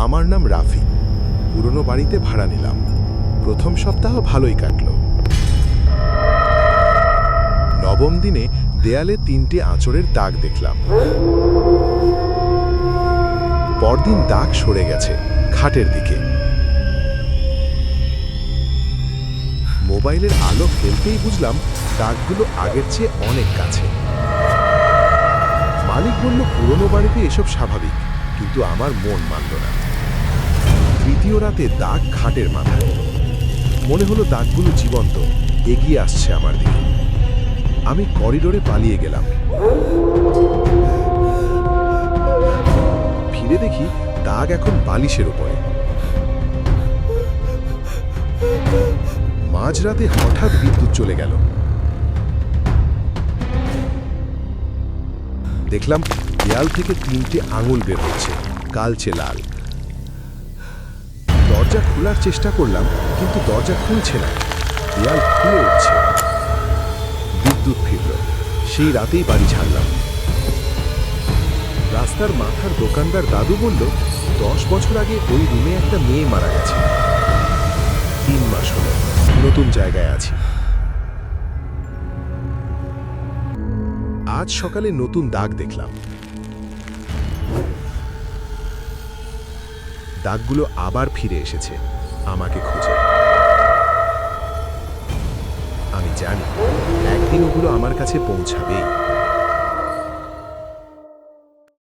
আমার নাম রাফি। পুরনো বাড়িতে ভাড়া নিলাম। প্রথম সপ্তাহ ভালোই কাটল। নবম দিনে দেয়ালে 3টে আঁচড়ের দাগ দেখলাম। পরদিন দাগ সরে গেছে খাটের দিকে। মোবাইলের আলো ফেলতেই বুঝলাম দাগগুলো আগের চেয়ে অনেক কাছে। মালিক বলল পুরনো বাড়িতে এসব স্বাভাবিক, কিন্তু আমার মন মানল না। তৃতীয় রাতে দাগ খাটের মাথায়। মনে হলো দাগগুলো জীবন্ত, এগিয়ে আসছে আমার দিকে। আমি করিডোরে পালিয়ে গেলাম। ফিরে দেখি দাগ এখন বালিশের উপরে। মাঝরাতে হঠাৎ বিদ্যুৎ চলে গেল। দেখলাম দেয়াল থেকে 3টে আঙুল বের হচ্ছে, কালচে লাল। দরজা খোলার চেষ্টা করলাম, কিন্তু দরজা খুলছে না। দেয়াল খুলে উঠছে। বিদ্যুৎ ফিরল। সেই রাতেই বাড়ি ছাড়লাম। রাস্তার মাথার দোকানদার দাদু বলল 10 বছর আগে ওই রুমে একটা মেয়ে মারা গেছে। 3 মাস হলো, নতুন জায়গায় আছি। আজ সকালে নতুন দাগ দেখলাম। দাগগুলো আবার ফিরে এসেছে আমাকে খুঁজে। আমি জানি একদিন ওগুলো আমার কাছে পৌঁছাবেই।